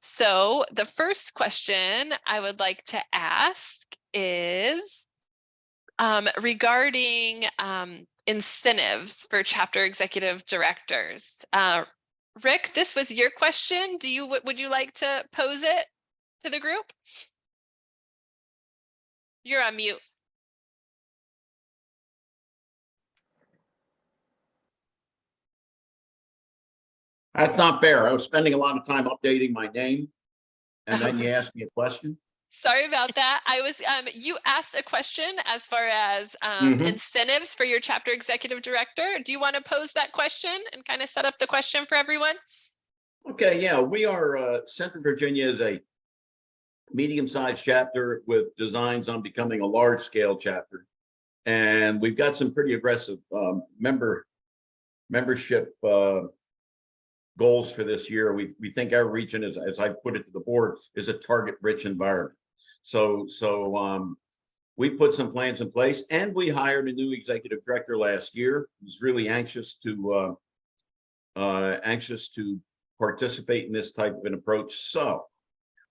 So the first question I would like to ask is regarding incentives for chapter executive directors. Rick, this was your question. Would you like to pose it to the group? You're on mute. That's not fair. I was spending a lot of time updating my name, and then you asked me a question. Sorry about that. I was you asked a question as far as incentives for your chapter executive director. Do you want to pose that question and kind of set up the question for everyone? Okay, yeah, we are Central Virginia is a medium-sized chapter with designs on becoming a large-scale chapter, and we've got some pretty aggressive membership goals for this year. We think our region is, as I put it to the board, is a target-rich environment. So we put some plans in place, and we hired a new executive director last year. Who's really anxious to participate in this type of an approach. So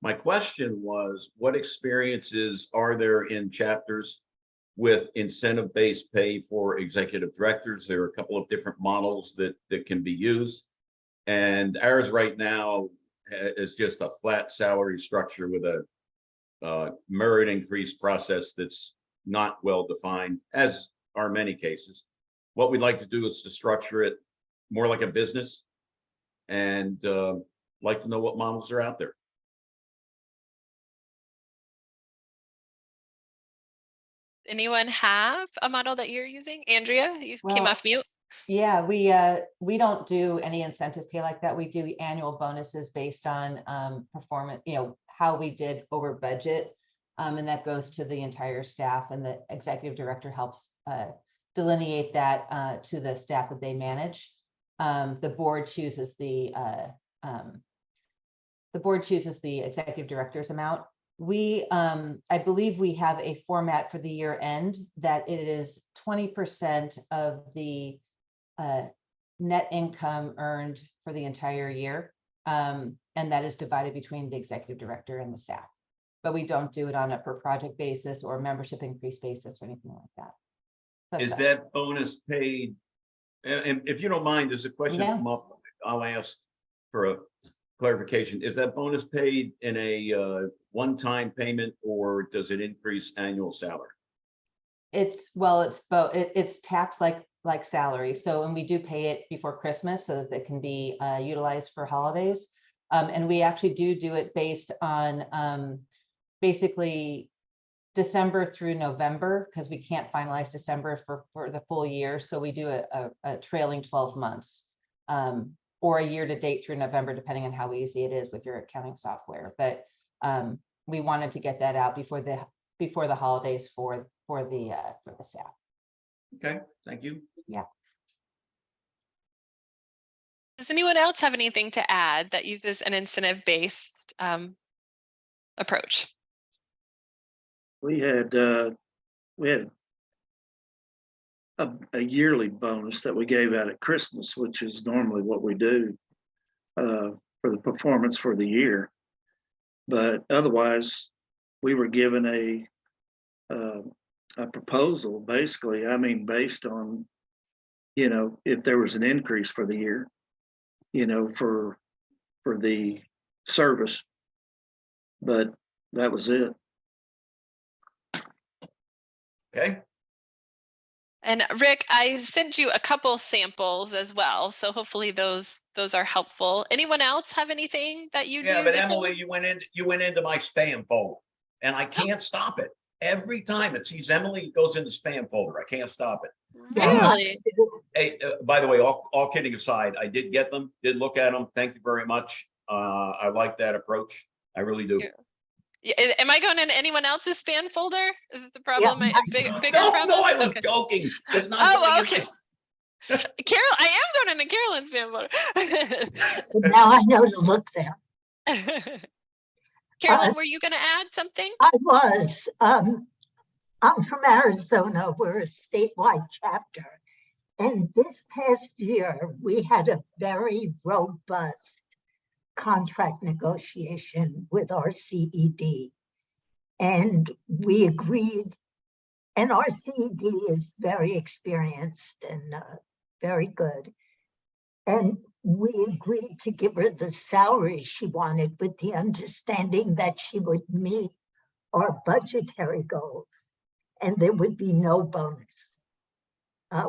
my question was, what experiences are there in chapters with incentive-based pay for executive directors? There are a couple of different models that can be used. And ours right now is just a flat salary structure with a merit increase process that's not well defined, as are many cases. What we'd like to do is to structure it more like a business, and like to know what models are out there. Anyone have a model that you're using? Andrea, you came off mute. Yeah, we don't do any incentive pay like that. We do annual bonuses based on performance, how we did over budget, and that goes to the entire staff, and the executive director helps delineate that to the staff that they manage. The board chooses the executive director's amount. I believe we have a format for the year end that it is 20% of the net income earned for the entire year. And that is divided between the executive director and the staff. But we don't do it on a per project basis or membership increase basis or anything like that. Is that bonus paid? And if you don't mind, there's a question come up. I'll ask for a clarification. Is that bonus paid in a one-time payment, or does it increase annual salary? It's both. It's taxed like salary. So, and we do pay it before Christmas so that it can be utilized for holidays. And we actually do it based on basically December through November, because we can't finalize December for the full year. So we do a trailing 12 months or a year to date through November, depending on how easy it is with your accounting software. But we wanted to get that out before the holidays for the staff. Okay, thank you. Yeah. Does anyone else have anything to add that uses an incentive-based approach? We had a yearly bonus that we gave out at Christmas, which is normally what we do for the performance for the year. But otherwise, we were given a proposal, basically. I mean, based on, if there was an increase for the year, for the service. But that was it. Okay. And Rick, I sent you a couple samples as well, so hopefully those are helpful. Anyone else have anything that you do? Yeah, but Emily, you went into my spam folder, and I can't stop it. Every time it sees Emily, it goes into spam folder. I can't stop it. Really? Hey, by the way, all kidding aside, I did get them, did look at them. Thank you very much. I like that approach. I really do. Am I going into anyone else's spam folder? Is it the problem? Yeah. No, I was joking. It's not. Okay. Carol, I am going into Carolyn's spam folder. Now I know to look there. Carolyn, were you going to add something? I was. I'm from Arizona. We're a statewide chapter. And this past year, we had a very robust contract negotiation with our CED. And we agreed, and our CED is very experienced and very good. And we agreed to give her the salary she wanted with the understanding that she would meet our budgetary goals and there would be no bonus.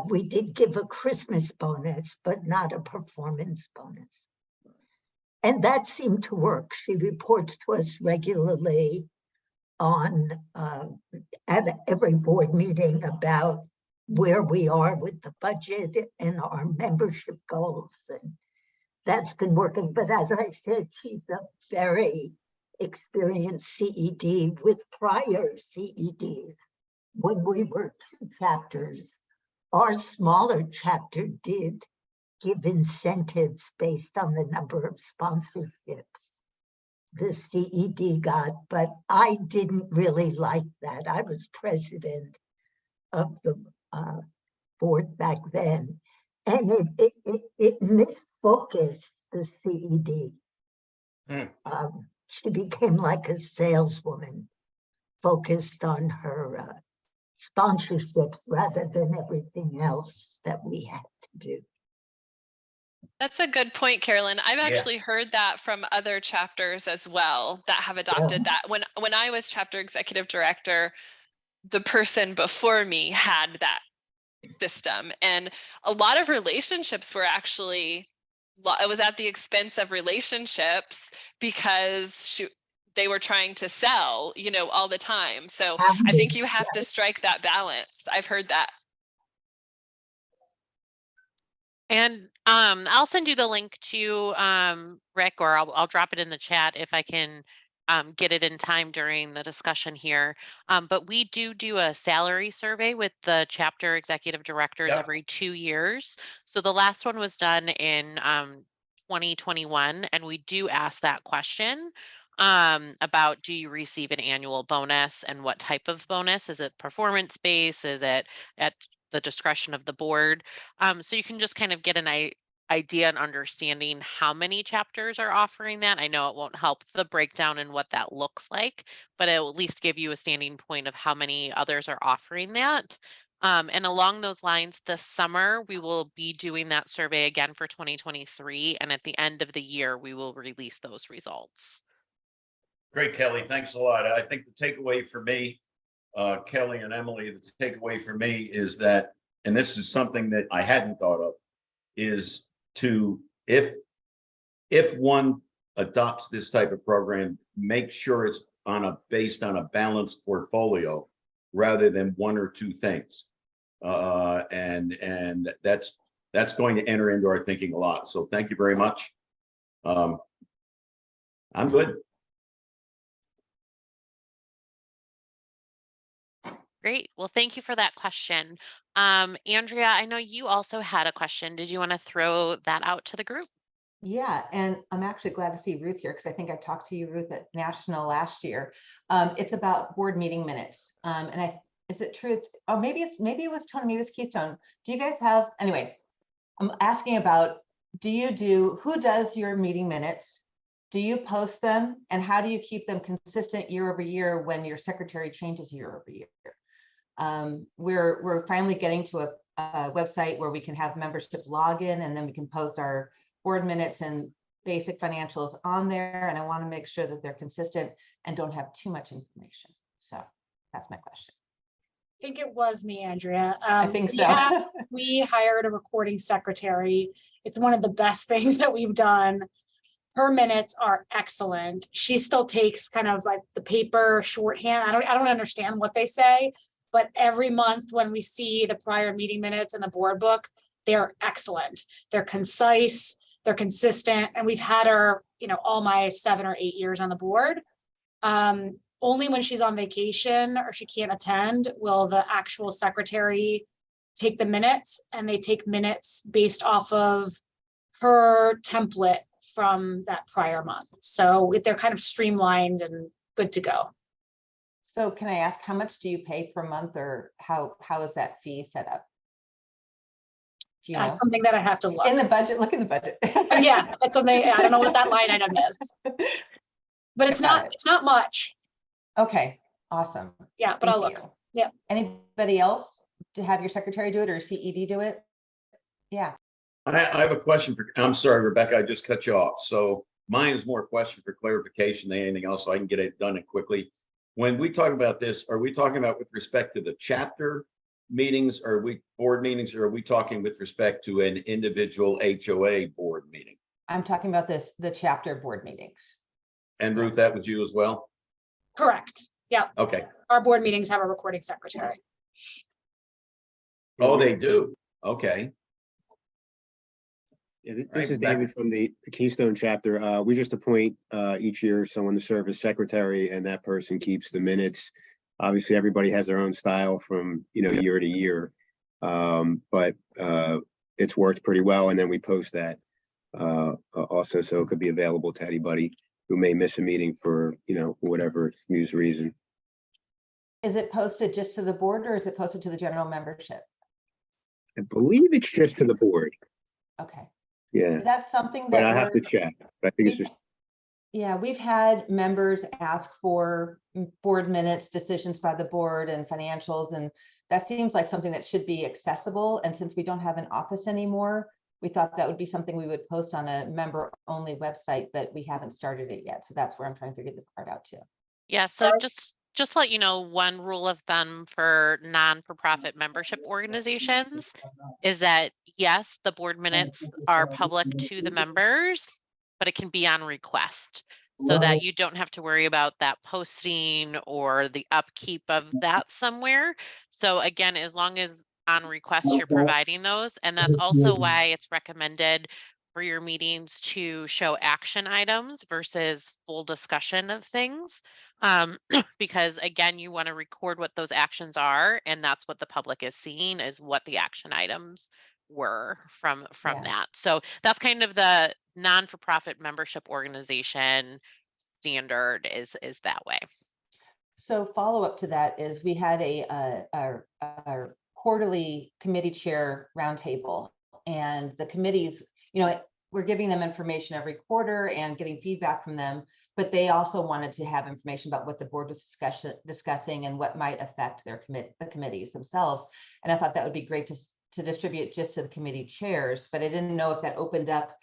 We did give a Christmas bonus, but not a performance bonus. And that seemed to work. She reports to us regularly on at every board meeting about where we are with the budget and our membership goals. And that's been working. But as I said, she's a very experienced CED with prior CEDs. When we were 2 chapters, our smaller chapter did give incentives based on the number of sponsorships the CED got, but I didn't really like that. I was president of the board back then, and it misfocused the CED. She became like a saleswoman, focused on her sponsorships rather than everything else that we had to do. That's a good point, Carolyn. I've actually heard that from other chapters as well that have adopted that. When I was chapter executive director, the person before me had that system, and a lot of relationships were actually, it was at the expense of relationships because they were trying to sell, you know, all the time. So I think you have to strike that balance. I've heard that. And I'll send you the link to Rick, or I'll drop it in the chat if I can get it in time during the discussion here. But we do a salary survey with the chapter executive directors every 2 years. So the last one was done in 2021, and we do ask that question about, do you receive an annual bonus and what type of bonus? Is it performance based? Is it at the discretion of the board? So you can just kind of get an idea and understanding how many chapters are offering that. I know it won't help the breakdown and what that looks like, but it will at least give you a standing point of how many others are offering that. And along those lines, this summer, we will be doing that survey again for 2023. And at the end of the year, we will release those results. Great, Kelly. Thanks a lot. I think the takeaway for me, Kelly and Emily, the takeaway for me is that, and this is something that I hadn't thought of, is to, if one adopts this type of program, make sure it's based on a balanced portfolio rather than 1 or 2 things. And that's going to enter into our thinking a lot. So thank you very much. I'm good. Great. Well, thank you for that question. Andrea, I know you also had a question. Did you want to throw that out to the group? Yeah, and I'm actually glad to see Ruth here because I think I talked to you, Ruth, at National last year. It's about board meeting minutes. And is it true? Or maybe it was Tony, maybe it was Keystone. Do you guys have, anyway, I'm asking about, who does your meeting minutes? Do you post them? And how do you keep them consistent year over year when your secretary changes year over year? We're finally getting to a website where we can have membership login, and then we can post our board minutes and basic financials on there. And I want to make sure that they're consistent and don't have too much information. So that's my question. I think it was me, Andrea. I think so. We hired a recording secretary. It's one of the best things that we've done. Her minutes are excellent. She still takes kind of like the paper shorthand. I don't understand what they say, but every month when we see the prior meeting minutes in the board book, they're excellent. They're concise, they're consistent, and we've had her, you know, all my 7 or 8 years on the board. Only when she's on vacation or she can't attend will the actual secretary take the minutes, and they take minutes based off of her template from that prior month. So they're kind of streamlined and good to go. So can I ask, how much do you pay per month, or how is that fee set up? Do you know? That's something that I have to look. In the budget, look in the budget. Yeah, that's something, I don't know what that line item is. But it's Got it. it's not much. Okay, awesome. Yeah, but I'll Thank look. you. Yeah. Anybody else to have your secretary do it or CED do it? Yeah. I have a question for, I'm sorry, Rebecca, I just cut you off. So mine is more a question for clarification than anything else, so I can get it done quickly. When we talk about this, are we talking about with respect to the chapter meetings, or board meetings, or are we talking with respect to an individual HOA board meeting? I'm talking about the chapter board meetings. And Ruth, that was you as well? Correct. Yeah. Okay. Our board meetings have a recording secretary. Oh, they do? Okay. Yeah, this Right, is Rebecca. David from the Keystone chapter. We just appoint each year someone to serve as secretary, and that person keeps the minutes. Obviously, everybody has their own style from year to year, but it's worked pretty well. And then we post that also, so it could be available to anybody who may miss a meeting for whatever excuse reason. Is it posted just to the board or is it posted to the general membership? I believe it's just to the board. Okay. Yeah, That's something that but I have to we're- check. But I think it's just. Yeah, we've had members ask for board minutes, decisions by the board and financials, and that seems like something that should be accessible. And since we don't have an office anymore, we thought that would be something we would post on a member only website, but we haven't started it yet. So that's where I'm trying to figure this part out too. Yeah, so just to let you know, one rule of thumb for non-for-profit membership organizations is that, yes, the board minutes are public to the members, but it can be on request, so that you don't have to worry about that posting or the upkeep of that somewhere. So again, as long as on request you're providing those, and that's also why it's recommended for your meetings to show action items versus full discussion of things. Because again, you want to record what those actions are, and that's what the public is seeing, is what the action items were from Yeah. that. So that's kind of the non-for-profit membership organization standard is that way. So follow up to that is we had a quarterly committee chair roundtable, and the committees, we're giving them information every quarter and getting feedback from them, but they also wanted to have information about what the board was discussing and what might affect the committees themselves. And I thought that would be great to distribute just to the committee chairs, but I didn't know if that opened up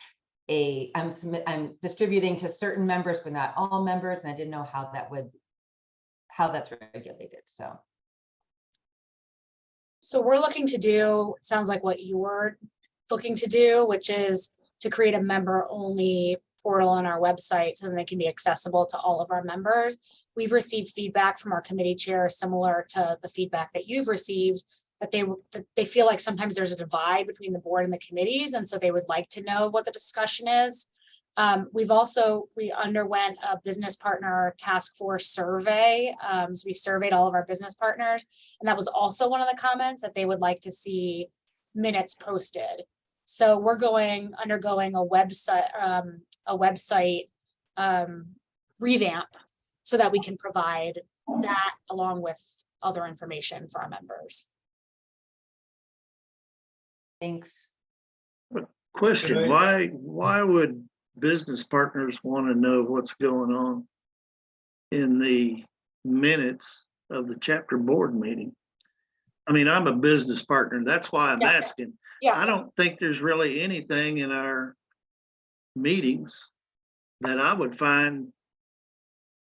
I'm distributing to certain members, but not all members, and I didn't know how that's regulated. So we're looking to do, it sounds like what you're looking to do, which is to create a member only portal on our website so that they can be accessible to all of our members. We've received feedback from our committee chair similar to the feedback that you've received, that they feel like sometimes there's a divide between the board and the committees, and so they would like to know what the discussion is. We underwent a business partner task force survey. So we surveyed all of our business partners, and that was also one of the comments, that they would like to see minutes posted. So we're undergoing a website revamp so that we can provide that along with other information for our members. Thanks. Question, why would business partners want to know what's going on in the minutes of the chapter board meeting? I mean, I'm a business partner. That's why I'm asking. Yeah. I don't think there's really anything in our meetings that I would find,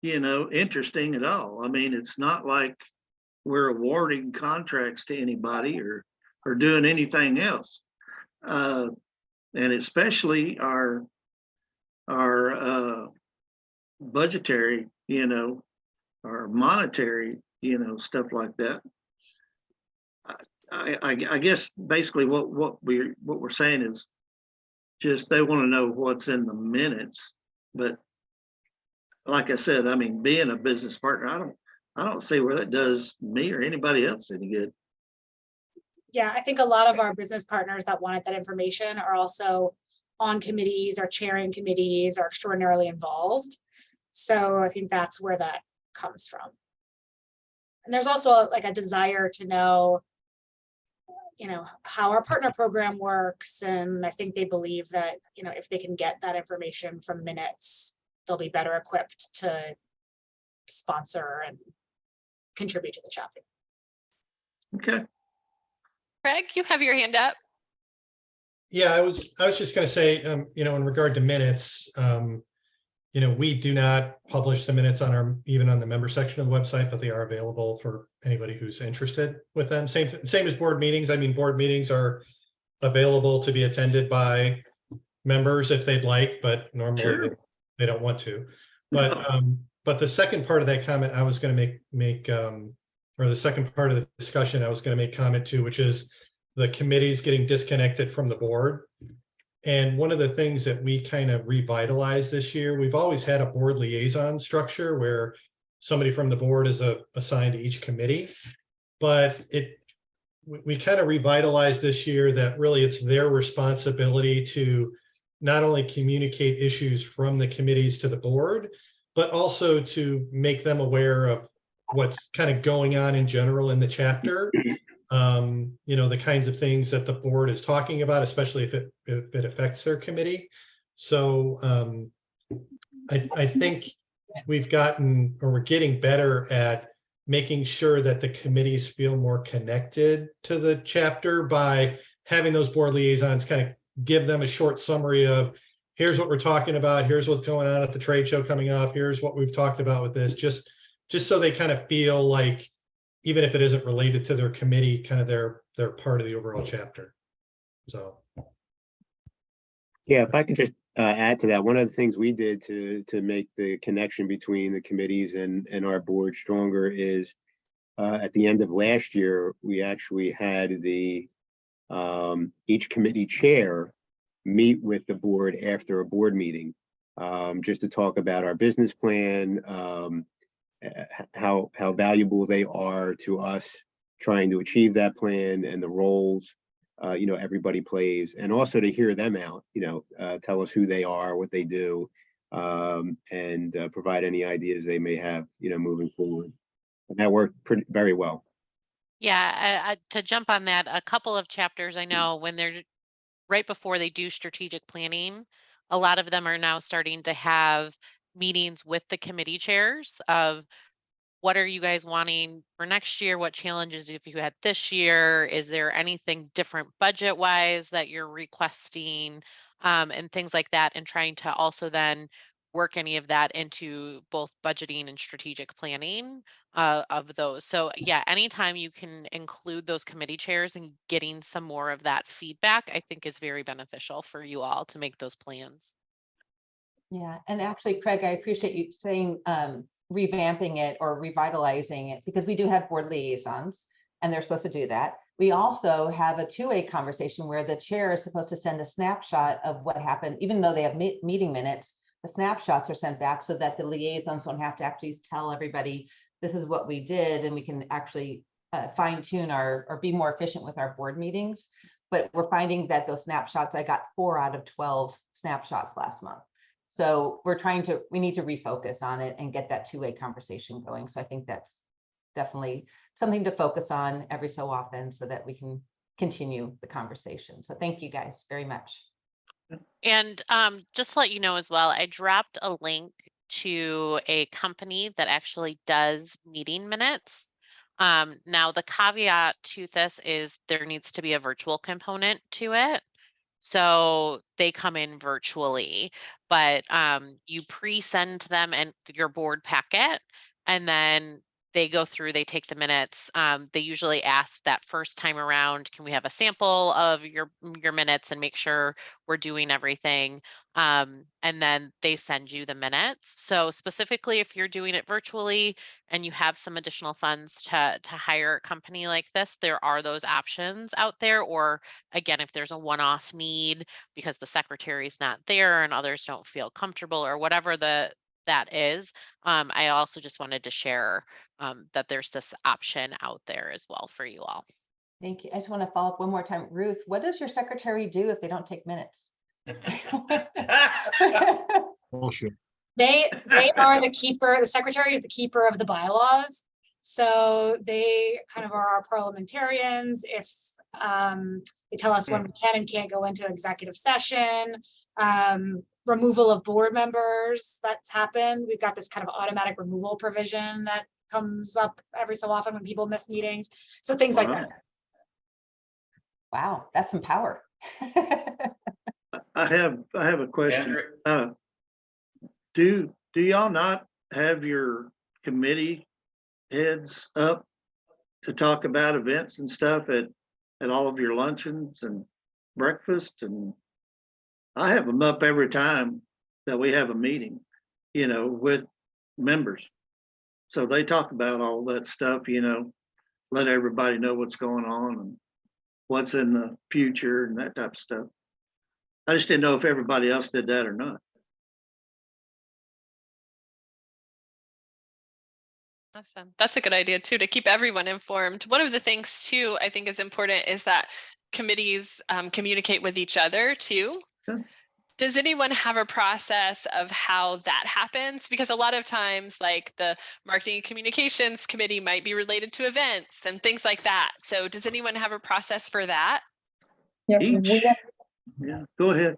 interesting at all. I mean, it's not like we're awarding contracts to anybody or doing anything else. And especially our budgetary, our monetary, stuff like that. I guess basically what we're saying is just they want to know what's in the minutes. But like I said, I mean, being a business partner, I don't see where that does me or anybody else any good. Yeah, I think a lot of our business partners that wanted that information are also on committees, are chairing committees, are extraordinarily involved. So I think that's where that comes from. And there's also like a desire to know how our partner program works. And I think they believe that, if they can get that information from minutes, they'll be better equipped to sponsor and contribute to the chapter. Okay. Craig, you have your hand up. Yeah, I was just going to say, in regard to minutes, we do not publish the minutes on even on the member section of the website, but they are available for anybody who's interested with them. Same as board meetings. I mean, board meetings are available to be attended by members if they'd like, but normally Sure. they don't want to. But the second part of that comment I was going to make, or the second part of the discussion I was going to make comment to, which is the committees getting disconnected from the board. And one of the things that we kind of revitalized this year, we've always had a board liaison structure where somebody from the board is assigned to each committee, but we kind of revitalized this year that really it's their responsibility to not only communicate issues from the committees to the board, but also to make them aware of what's kind of going on in general in the chapter. The kinds of things that the board is talking about, especially if it affects their committee. So I think we're getting better at making sure that the committees feel more connected to the chapter by having those board liaisons kind of give them a short summary of, here's what we're talking about, here's what's going on at the trade show coming up, here's what we've talked about with this, just so they kind of feel like, even if it isn't related to their committee, kind of they're part of the overall chapter. So. Yeah, if I could just add to that, one of the things we did to make the connection between the committees and our board stronger is at the end of last year, we actually had each committee chair meet with the board after a board meeting, just to talk about our business plan, how valuable they are to us trying to achieve that plan, and the roles everybody plays, and also to hear them out, tell us who they are, what they do, and provide any ideas they may have, moving forward. And that worked very well. Yeah, to jump on that, a couple of chapters I know when they're right before they do strategic planning, a lot of them are now starting to have meetings with the committee chairs of, what are you guys wanting for next year? What challenges have you had this year? Is there anything different budget wise that you're requesting, and things like that, and trying to also then work any of that into both budgeting and strategic planning of those. So yeah, anytime you can include those committee chairs and getting some more of that feedback, I think is very beneficial for you all to make those plans. Yeah, and actually, Craig, I appreciate you saying revamping it or revitalizing it, because we do have board liaisons and they're supposed to do that. We also have a two-way conversation where the chair is supposed to send a snapshot of what happened, even though they have meeting minutes, the snapshots are sent back so that the liaisons don't have to actually tell everybody, this is what we did, and we can actually fine tune or be more efficient with our board meetings. But we're finding that those snapshots, I got 4 out of 12 snapshots last month. So we need to refocus on it and get that two-way conversation going. So I think that's definitely something to focus on every so often so that we can continue the conversation. So thank you guys very much. And just to let you know as well, I dropped a link to a company that actually does meeting minutes. Now the caveat to this is there needs to be a virtual component to it. So they come in virtually, but you pre-send them and your board packet, and then they go through, they take the minutes. They usually ask that first time around, can we have a sample of your minutes and make sure we're doing everything? And then they send you the minutes. So specifically, if you're doing it virtually and you have some additional funds to hire a company like this, there are those options out there. Or again, if there's a one-off need because the secretary is not there and others don't feel comfortable or whatever that is, I also just wanted to share that there's this option out there as well for you all. Thank you. I just want to follow up one more time. Ruth, what does your secretary do if they don't take minutes? Bullshit. They are the keeper. The secretary is the keeper of the bylaws. So they kind of are our parliamentarians. If they tell us when we can and can't go into executive session, removal of board members, that's happened. We've got this kind of automatic removal provision that comes up every so often when people miss meetings. So things like that. Wow, that's some power. I have a question. Do y'all not have your committee heads up to talk about events and stuff at all of your luncheons and breakfast? And I have them up every time that we have a meeting, you know, with members. So they talk about all that stuff, you know, let everybody know what's going on and what's in the future and that type of stuff. I just didn't know if everybody else did that or not. Awesome. That's a good idea too, to keep everyone informed. One of the things too, I think is important is that committees communicate with each other too. Sure. Does anyone have a process of how that happens? Because a lot of times, like the marketing and communications committee might be related to events and things like that. So does anyone have a process for that? Yeah, Yeah, go ahead.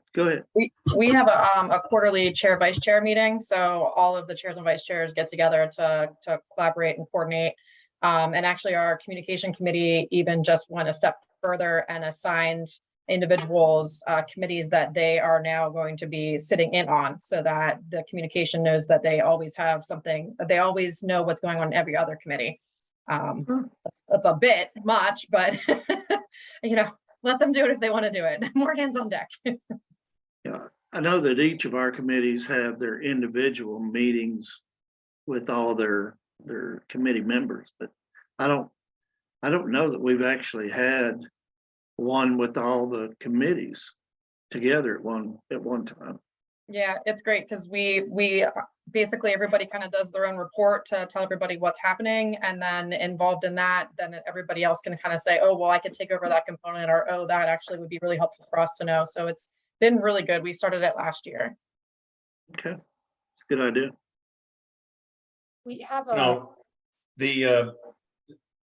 we have a quarterly chair vice chair meeting. So all of the chairs and vice chairs get together to collaborate and coordinate. And actually our communication committee even just went a step further and assigned individuals committees that they are now going to be sitting in on, so that the communication knows that they always have something, they always know what's going on in every other committee. That's a bit much, but you know, let them do it if they want to do it. More hands on deck. Yeah, I know that each of our committees have their individual meetings with all their committee members, but I don't know that we've actually had one with all the committees together at one time. Yeah, it's great because we basically everybody kind of does their own report to tell everybody what's happening, and then involved in that, then everybody else can kind of say, oh, well, I could take over that component, or oh, that actually would be really helpful for us to know. So it's been really good. We started it last year. Okay, good idea. We have a. No,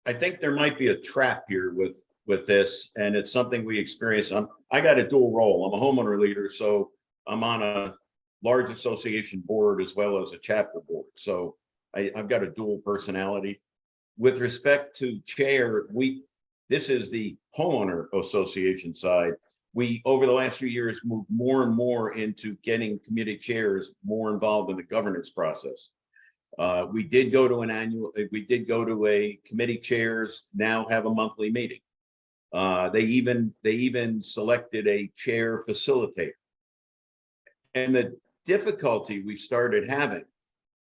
I think there might be a trap here with this, and it's something we experience. I got a dual role. I'm a homeowner leader, so I'm on a large association board as well as a chapter board. So I've got a dual personality. With respect to chair, this is the homeowner association side. We, over the last few years, moved more and more into getting committee chairs more involved in the governance process. We did go to a committee chairs now have a monthly meeting. They even selected a chair facilitator. And the difficulty we started having,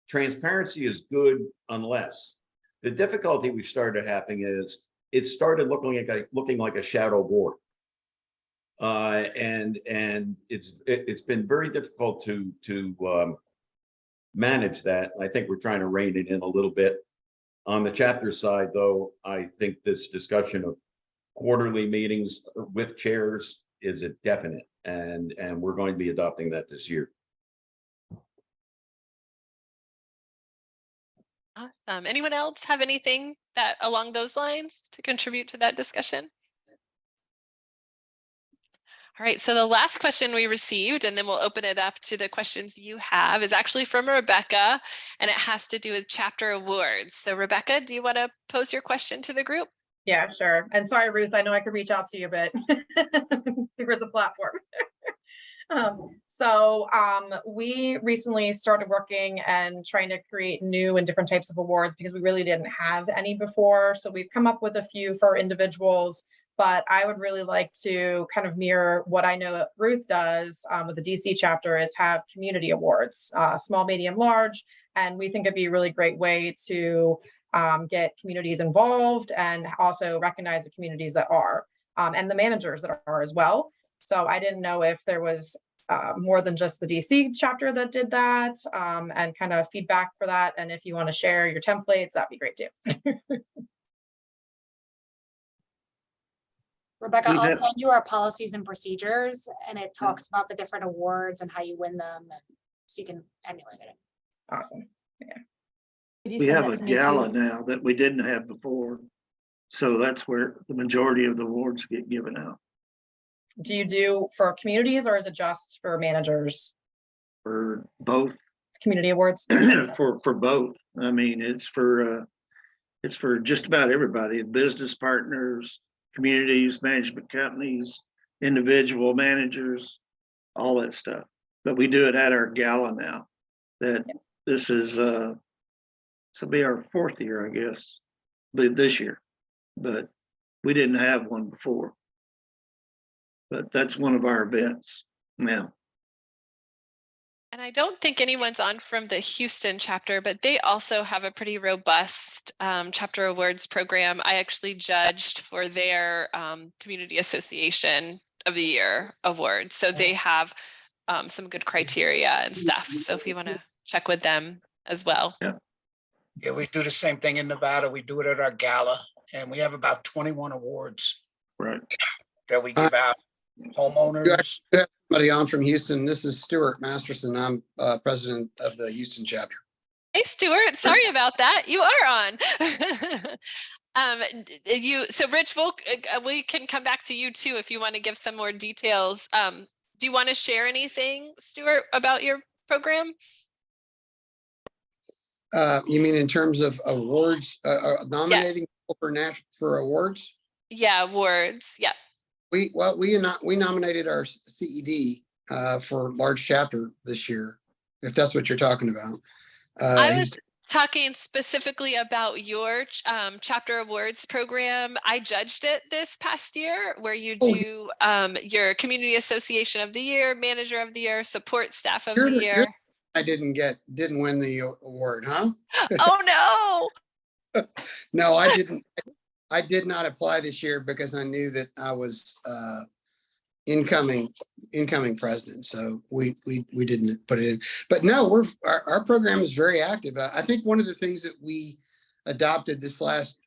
transparency is good unless, the difficulty we started having is it started looking like a shadow board. And it's been very difficult to manage that. I think we're trying to rein it in a little bit. On the chapter side, though, I think this discussion of quarterly meetings with chairs is a definite, and we're going to be adopting that this year. Awesome. Anyone else have anything that along those lines to contribute to that discussion? All right, so the last question we received, and then we'll open it up to the questions you have, is actually from Rebecca, and it has to do with chapter awards. So Rebecca, do you want to pose your question to the group? Yeah, sure. And sorry, Ruth, I know I could reach out to you, but here's a platform. We recently started working and trying to create new and different types of awards because we really didn't have any before. So we've come up with a few for individuals, but I would really like to kind of mirror what I know that Ruth does with the DC chapter, is have community awards, small, medium, large. And we think it'd be a really great way to get communities involved and also recognize the communities that are, and the managers that are as well. So I didn't know if there was more than just the DC chapter that did that, and kind of feedback for that. And if you want to share your templates, that'd be great too. Rebecca, I'll send you our policies and procedures, and it talks about the different awards and how you win them, and so you can emulate it. Awesome. Yeah. Could you We send have that a to me gala too? now that we didn't have before. So that's where the majority of the awards get given out Do you do for communities or is it just for managers? for both, Community awards? for both. I mean, it's for just about everybody, business partners, communities, management companies, individual managers, all that stuff. But we do it at our gala now. That this is this will be our 4th year, I guess, this year. But we didn't have one before. But that's one of our events now. And I don't think anyone's on from the Houston chapter, but they also have a pretty robust chapter awards program. I actually judged for their Community Association of the Year awards. So they have some good criteria and stuff. So if you want to check with them as well. Yeah, we do the same thing in Nevada. We do it at our gala, and we have about 21 awards Right. that we give out. Homeowners. Somebody on from Houston. This is Stuart Masterson. I'm president of the Houston chapter. Hey, Stuart, sorry about that. You are on. So Rich, we can come back to you too if you want to give some more details. Do you want to share anything, Stuart, about your program? You mean in terms of awards, nominating people for awards? Yeah, awards. Yeah. We nominated our CED for large chapter this year, if that's what you're talking about. I was talking specifically about your chapter awards program. I judged it this past year, where you do your Community Association of the Year, Manager of the Year, Support Staff of the Year. I didn't win the award, huh? Oh no! No, I didn't. I did not apply this year because I knew that I was incoming president, so we didn't put it in. But no, our program is very active. I think one of the things that we adopted this last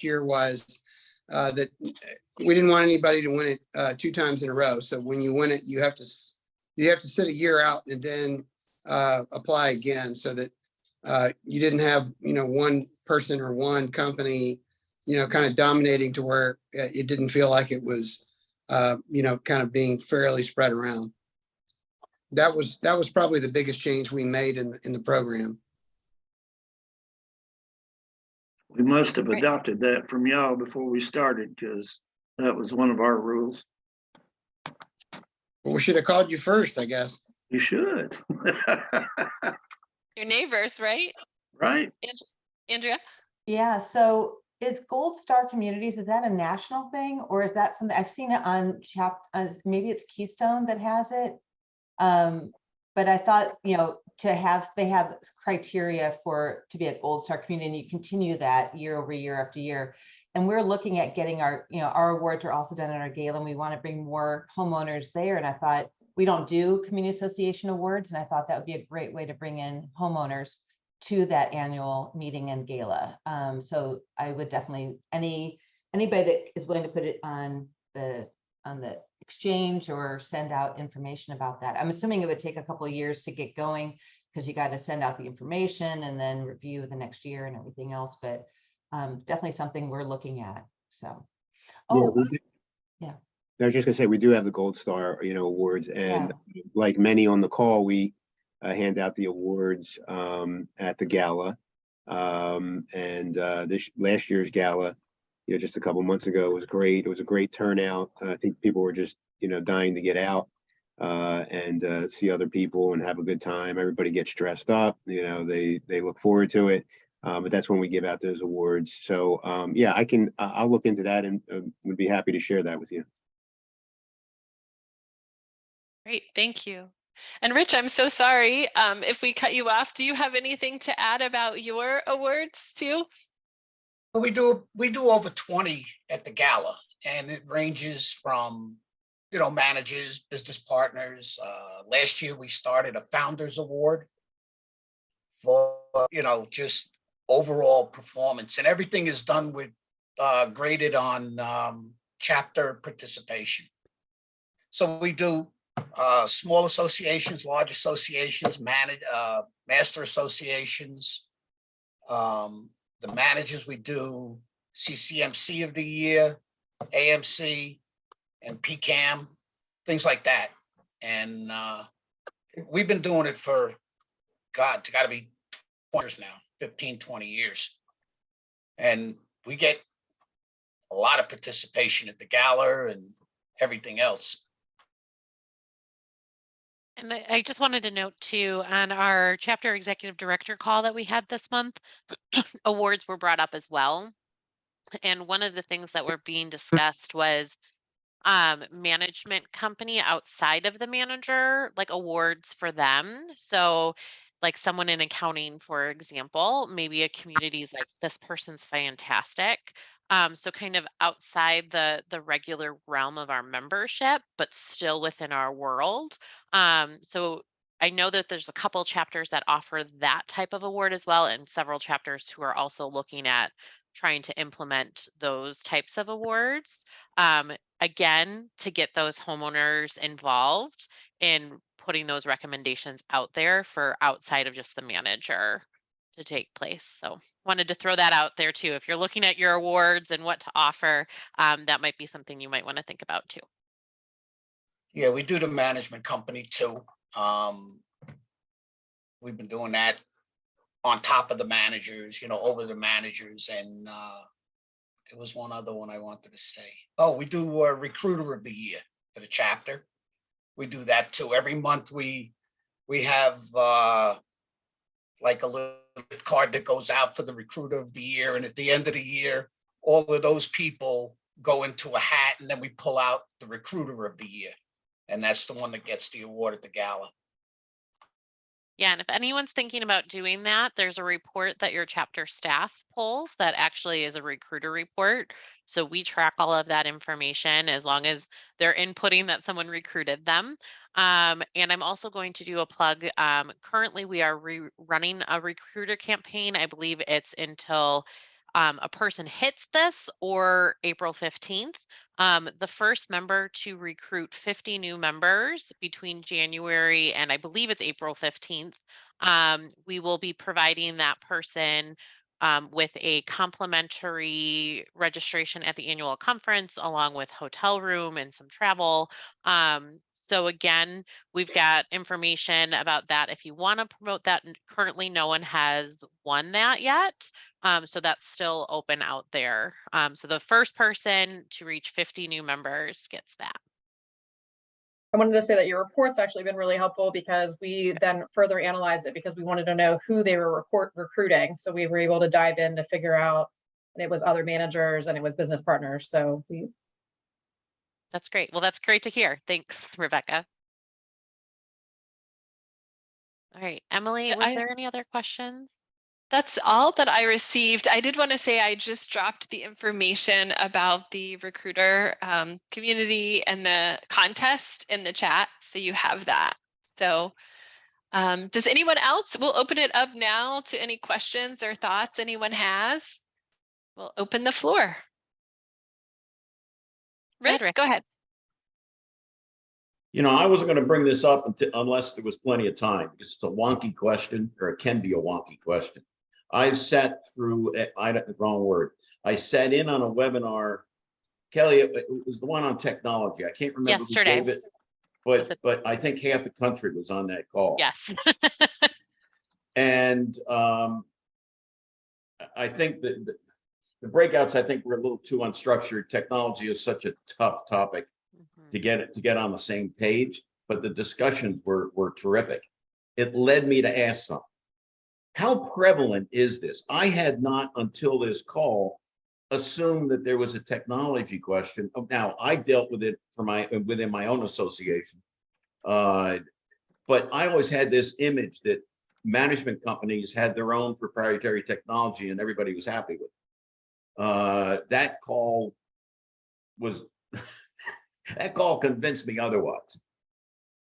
year was that we didn't want anybody to win it 2 times in a row. So when you win it, you have to sit a year out and then apply again, so that you didn't have one person or one company kind of dominating to where it didn't feel like it was kind of being fairly spread around. That was probably the biggest change we made in the program. We must have adopted that from y'all before we started, because that was one of our rules. Well, we should have called you first, I guess. You should. Your neighbors, right? Right. Andrea? Yeah, so is Gold Star Communities, is that a national thing, or is that something I've seen it on maybe it's Keystone that has it? But I thought, they have criteria to be a Gold Star community, and you continue that year over year after year. And we're looking at getting our awards are also done at our gala, and we want to bring more homeowners there. And I thought, we don't do community association awards, and I thought that would be a great way to bring in homeowners to that annual meeting and gala. So I would definitely, anybody that is willing to put it on the exchange or send out information about that. I'm assuming it would take a couple of years to get going, because you got to send out the information and then review the next year and everything else, but definitely something we're looking at. So, yeah. I was just gonna say, we do have the Gold Star, awards, and like many on the call, we hand out the awards at the gala. This last year's gala, just a couple months ago, was great. It was a great turnout. I think people were just, dying to get out and see other people and have a good time. Everybody gets dressed up, they look forward to it. But that's when we give out those awards. So I'll look into that and would be happy to share that with you. Great, thank you. And Rich, I'm so sorry if we cut you off. Do you have anything to add about your awards too? We do over 20 at the gala, and it ranges from, managers, business partners. Last year, we started a Founders Award for, just overall performance, and everything is done with graded on chapter participation. So we do small associations, large associations, master associations, The managers, we do CCMC of the year, AMC, and PCAM, things like that. And we've been doing it for, God, it's got to be 20 years now, 15, 20 years. And we get a lot of participation at the gala and everything else. And I just wanted to note too, on our chapter executive director call that we had this month, awards were brought up as well. And one of the things that were being discussed was management company outside of the manager, like awards for them. So like someone in accounting, for example, maybe a community's like, this person's fantastic. So kind of outside the regular realm of our membership, but still within our world. So I know that there's a couple chapters that offer that type of award as well, and several chapters who are also looking at trying to implement those types of awards. Again, to get those homeowners involved in putting those recommendations out there for outside of just the manager to take place. So wanted to throw that out there too. If you're looking at your awards and what to offer, that might be something you might want to think about too. Yeah, we do the management company too. We've been doing that on top of the managers, over the managers. And there was one other one I wanted to say. Oh, we do a recruiter of the year for the chapter. We do that too. Every month we have like a little card that goes out for the recruiter of the year. And at the end of the year, all of those people go into a hat, and then we pull out the recruiter of the year. And that's the one that gets the award at the gala. Yeah, and if anyone's thinking about doing that, there's a report that your chapter staff pulls that actually is a recruiter report. So we track all of that information as long as they're inputting that someone recruited them. And I'm also going to do a plug. Currently, we are running a recruiter campaign. I believe it's until a person hits this or April 15th. The first member to recruit 50 new members between January and I believe it's April 15th, we will be providing that person with a complimentary registration at the annual conference, along with hotel room and some travel. So again, we've got information about that if you want to promote that. Currently, no one has won that yet. So that's still open out there. So the first person to reach 50 new members gets that. I wanted to say that your report's actually been really helpful because we then further analyzed it because we wanted to know who they were recruiting. So we were able to dive in to figure out, and it was other managers and it was business partners. So That's great. Well, that's great to hear. Thanks, Rebecca. All right, Emily, was there any other questions? That's all that I received. I did want to say I just dropped the information about the recruiter community and the contest in the chat, so you have that. So does anyone else? We'll open it up now to any questions or thoughts anyone has. We'll open the floor. Rick, go ahead. I wasn't going to bring this up unless there was plenty of time, because it's a wonky question, or it can be a wonky question. I sat through, the wrong word. I sat in on a webinar. Kelly, it was the one on technology. I can't remember Yesterday. who gave it, but I think half the country was on that call. Yes. And I think that the breakouts, I think, were a little too unstructured. Technology is such a tough topic to get on the same page, but the discussions were terrific. It led me to ask something. How prevalent is this? I had not until this call assumed that there was a technology question. Now I dealt with it within my own association, but I always had this image that management companies had their own proprietary technology and everybody was happy with it. That call was that call convinced me otherwise.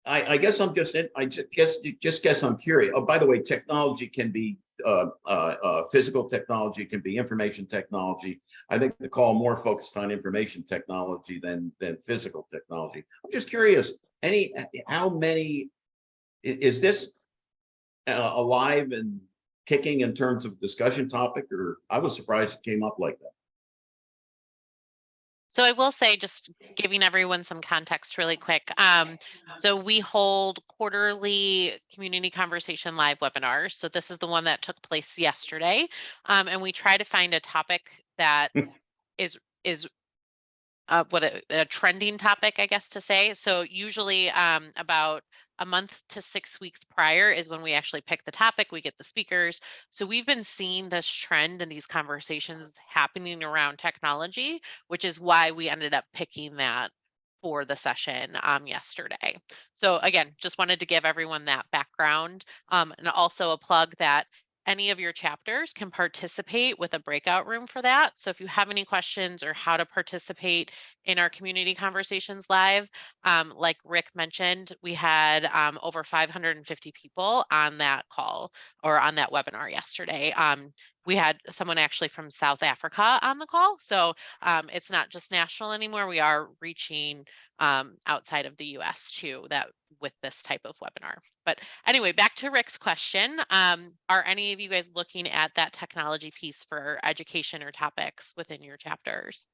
I guess I'm just guess I'm curious. Oh, by the way, technology can be physical technology, can be information technology. I think the call more focused on information technology than physical technology. I'm just curious. How many is this alive and kicking in terms of discussion topic, or I was surprised it came up like that. So I will say, just giving everyone some context really quick. So we hold quarterly community conversation live webinars. So this is the one that took place yesterday. And we try to find a topic that is a trending topic, I guess to say. So usually about a month to 6 weeks prior is when we actually pick the topic, we get the speakers. So we've been seeing this trend and these conversations happening around technology, which is why we ended up picking that for the session yesterday. So again, just wanted to give everyone that background, and also a plug that any of your chapters can participate with a breakout room for that. So if you have any questions or how to participate in our community conversations live, like Rick mentioned, we had over 550 people on that call or on that webinar yesterday. We had someone actually from South Africa on the call. So it's not just national anymore. We are reaching outside of the US too, that with this type of webinar. But anyway, back to Rick's question. Are any of you guys looking at that technology piece for education or topics within your chapters?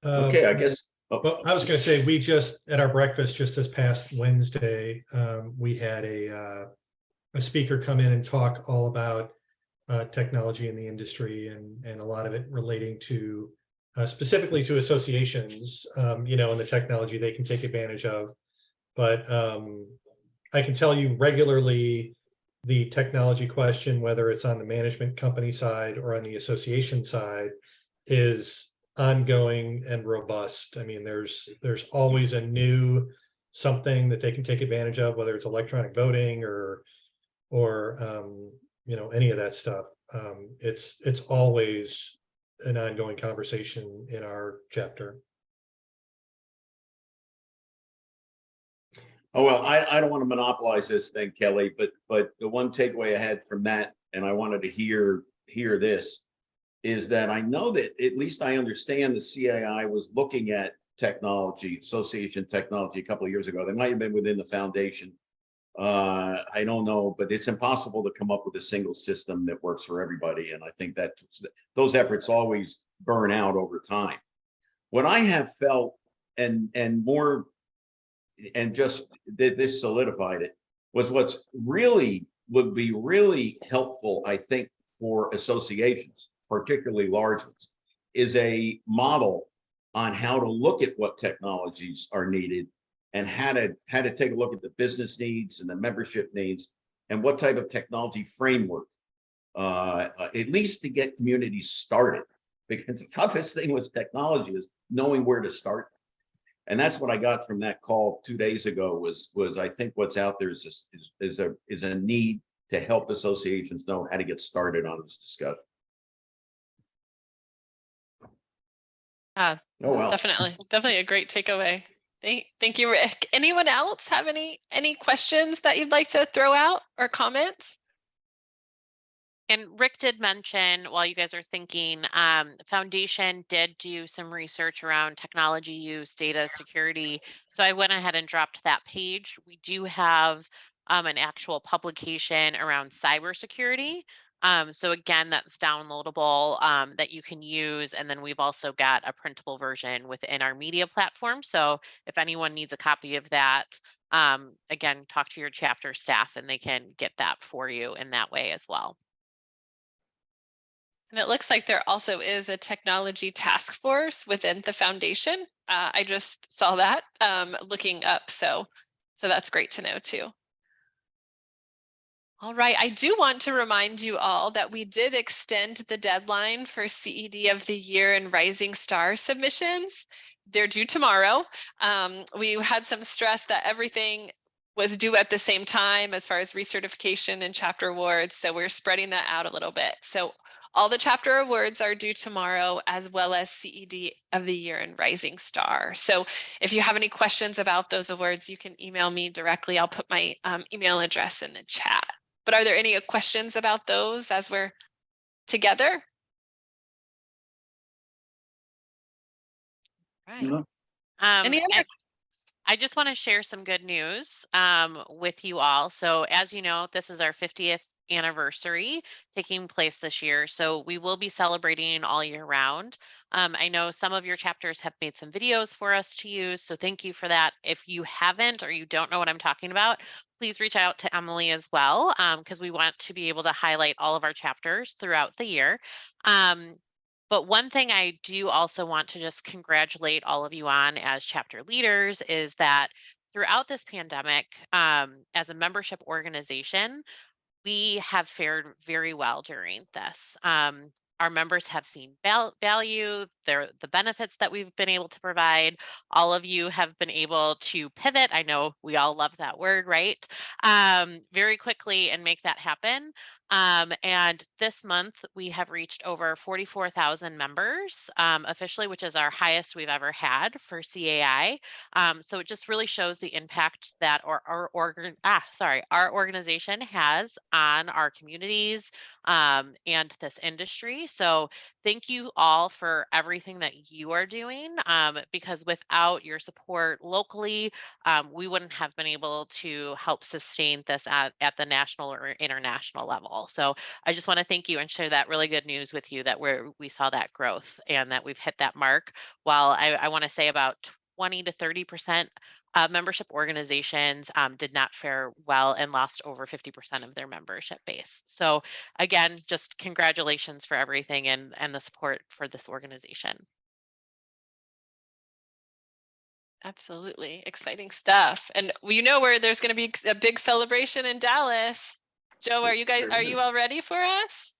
Okay, I guess. Well, I was going to say, we just, at our breakfast just this past Wednesday, we had a speaker come in and talk all about technology in the industry, and a lot of it relating to specifically to associations, you know, and the technology they can take advantage of. But I can tell you regularly, the technology question, whether it's on the management company side or on the association side, is ongoing and robust. I mean, there's always a new something that they can take advantage of, whether it's electronic voting or you know, any of that stuff. It's always an ongoing conversation in our chapter. Oh, well, I don't want to monopolize this thing, Kelly, but the one takeaway I had from that, and I wanted to hear this, is that I know that, at least I understand, the CAI was looking at technology, association technology, a couple of years ago. They might have been within the foundation. I don't know, but it's impossible to come up with a single system that works for everybody. And I think that those efforts always burn out over time. What I have felt, and more, and just this solidified it, was what's really would be really helpful, I think, for associations, particularly large ones, is a model on how to look at what technologies are needed, and how to take a look at the business needs and the membership needs, and what type of technology framework, at least to get communities started. Because the toughest thing with technology is knowing where to start. And that's what I got from that call 2 days ago, was I think what's out there is a need to help associations know how to get started on this discussion. Oh, well. Definitely a great takeaway. Thank you, Rick. Anyone else have any questions that you'd like to throw out or comments? And Rick did mention, while you guys are thinking, Foundation did do some research around technology use, data security. So I went ahead and dropped that page. We do have an actual publication around cybersecurity. So again, that's downloadable, that you can use. And then we've also got a printable version within our media platform. So if anyone needs a copy of that, again, talk to your chapter staff and they can get that for you in that way as well. And it looks like there also is a technology task force within the foundation. I just saw that looking up, so that's great to know too. All right, I do want to remind you all that we did extend the deadline for CED of the Year and Rising Star submissions. They're due tomorrow. We had some stress that everything was due at the same time as far as recertification and chapter awards, so we're spreading that out a little bit. So all the chapter awards are due tomorrow, as well as CED of the Year and Rising Star. So if you have any questions about those awards, you can email me directly. I'll put my email address in the chat. But are there any questions about those as we're together? Right. No. Any other? I just want to share some good news with you all. So as you know, this is our 50th anniversary taking place this year. So we will be celebrating all year round. I know some of your chapters have made some videos for us to use. So thank you for that. If you haven't, or you don't know what I'm talking about, please reach out to Emily as well, because we want to be able to highlight all of our chapters throughout the year. But one thing I do also want to just congratulate all of you on as chapter leaders is that throughout this pandemic, as a membership organization, we have fared very well during this. Our members have seen value, the benefits that we've been able to provide. All of you have been able to pivot. I know we all love that word, right? Very quickly and make that happen. And this month we have reached over 44,000 members officially, which is our highest we've ever had for CAI. So it just really shows the impact that our organization has on our communities and this industry. So thank you all for everything that you are doing, because without your support locally, we wouldn't have been able to help sustain this at the national or international level. So I just want to thank you and share that really good news with you that we saw that growth and that we've hit that mark. While I want to say about 20 to 30% membership organizations did not fare well and lost over 50% of their membership base. So again, just congratulations for everything and the support for this organization. Absolutely. Exciting stuff. And you know where there's going to be a big celebration in Dallas. Joe, are you all ready for us?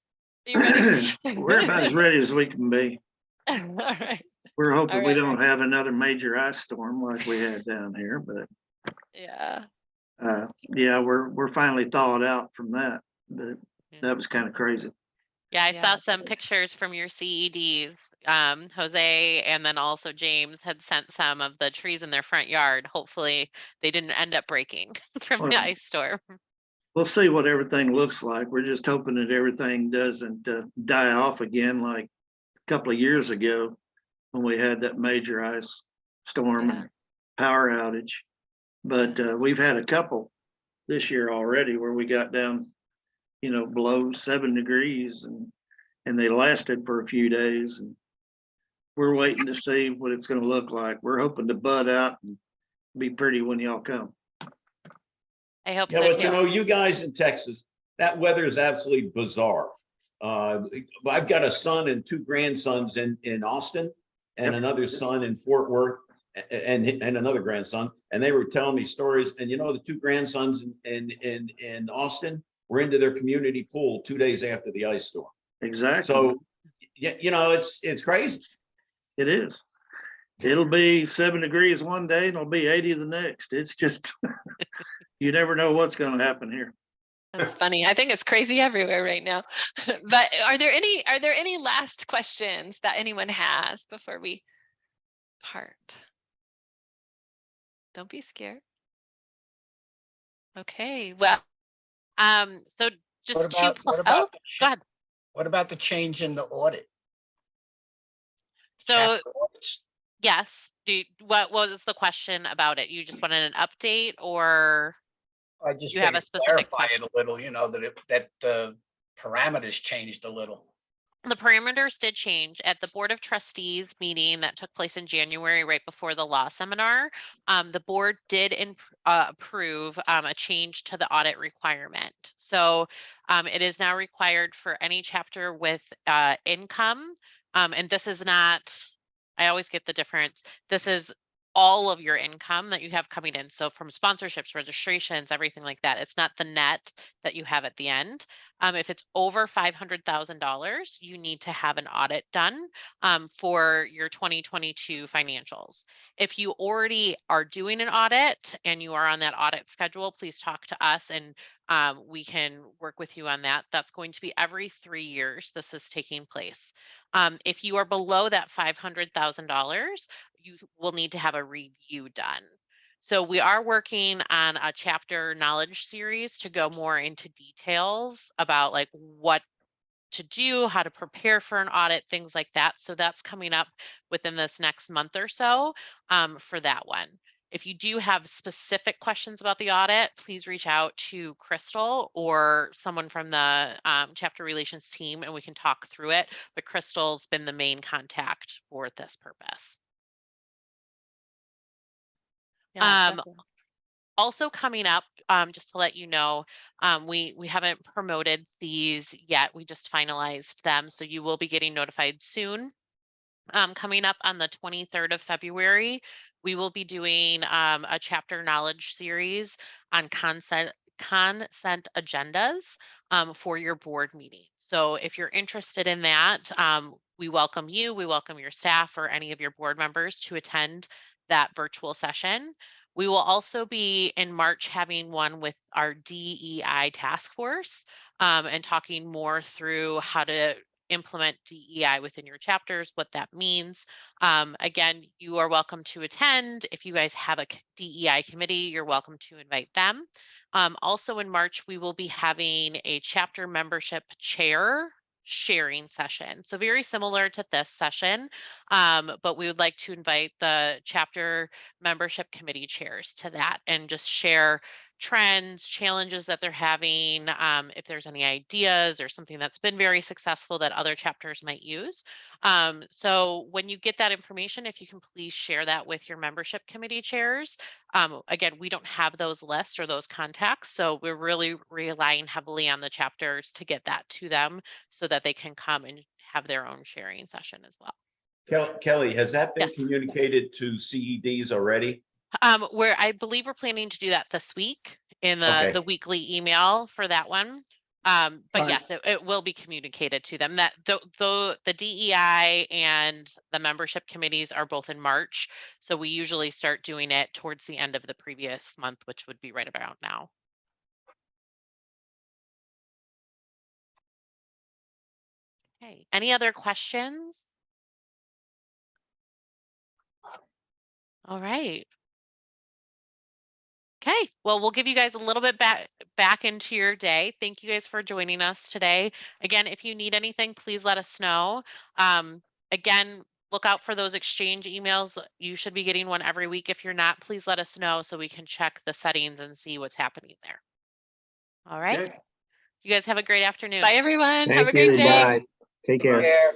Are you ready? We're about as ready as we can be. All right. We're hoping All we right. don't have another major ice storm like we had down here, but Yeah. yeah, we're finally thawed out from that. But that was kind of crazy. Yeah, I Yeah, saw some that is- pictures from your CEDs. Jose and then also James had sent some of the trees in their front yard. Hopefully they didn't end up breaking from the Well, ice storm. We'll see what everything looks like. We're just hoping that everything doesn't die off again like a couple of years ago when we had that major ice storm Yeah. and power outage. But we've had a couple this year already where we got down, below 7 degrees and they lasted for a few days. And we're waiting to see what it's going to look like. We're hoping to bud out and be pretty when y'all come. I hope Yeah, so but too. you guys in Texas, that weather is absolutely bizarre. I've got a son and two grandsons in Austin and another son in Fort Worth and another grandson. And they were telling me stories. And the two grandsons in Austin were into their community pool 2 days after the ice storm. Exactly. So, it's crazy. It is. It'll be 7 degrees one day and it'll be 80 the next. It's just, you never know what's going to happen here. That's funny. I think it's crazy everywhere right now. But are there any last questions that anyone has before we part? Don't be scared. Okay. Well, So just What oh, about go ahead. what about the change in the audit? So Chapter audits? yes, what was the question about it? You just wanted an update, or I just you have a figured specific clarify question? it a little, that the parameters changed a little. The parameters did change at the Board of Trustees meeting that took place in January, right before the law seminar. The board did approve a change to the audit requirement. So it is now required for any chapter with income. And this is not, I always get the difference. This is all of your income that you have coming in. So from sponsorships, registrations, everything like that. It's not the net that you have at the end. If it's over $500,000, you need to have an audit done for your 2022 financials. If you already are doing an audit and you are on that audit schedule, please talk to us and we can work with you on that. That's going to be every 3 years this is taking place. If you are below that $500,000, you will need to have a review done. So we are working on a chapter knowledge series to go more into details about like what to do, how to prepare for an audit, things like that. So that's coming up within this next month or so for that one. If you do have specific questions about the audit, please reach out to Crystal or someone from the chapter relations team and we can talk through it. But Crystal's been the main contact for this purpose. Also coming up, just to let you know, we haven't promoted these yet. We just finalized them. So you will be getting notified soon. Coming up on the 23rd of February, we will be doing a chapter knowledge series on consent agendas for your board meeting. So if you're interested in that, we welcome you, we welcome your staff or any of your board members to attend that virtual session. We will also be in March having one with our DEI task force and talking more through how to implement DEI within your chapters, what that means. Again, you are welcome to attend. If you guys have a DEI committee, you're welcome to invite them. Also in March, we will be having a chapter membership chair sharing session. So very similar to this session, but we would like to invite the chapter membership committee chairs to that and just share trends, challenges that they're having, if there's any ideas or something that's been very successful that other chapters might use. So when you get that information, if you can please share that with your membership committee chairs. Again, we don't have those lists or those contacts, so we're really relying heavily on the chapters to get that to them so that they can come and have their own sharing session as well. Kelly, has that been Yes. communicated to CEDs already? Where I believe we're planning to do that this week in Okay. the weekly email for that one. But Fine. yes, it will be communicated to them that the DEI and the membership committees are both in March. So we usually start doing it towards the end of the previous month, which would be right about now. Okay, any other questions? All right. Okay, well, we'll give you guys a little bit back into your day. Thank you guys for joining us today. Again, if you need anything, please let us know. Again, look out for those exchange emails. You should be getting one every week. If you're not, please let us know so we can check the settings and see what's happening there. All right. Okay. You guys have a great afternoon. Bye, everyone. Have Thank a great you. day. Bye. Take care. Yeah.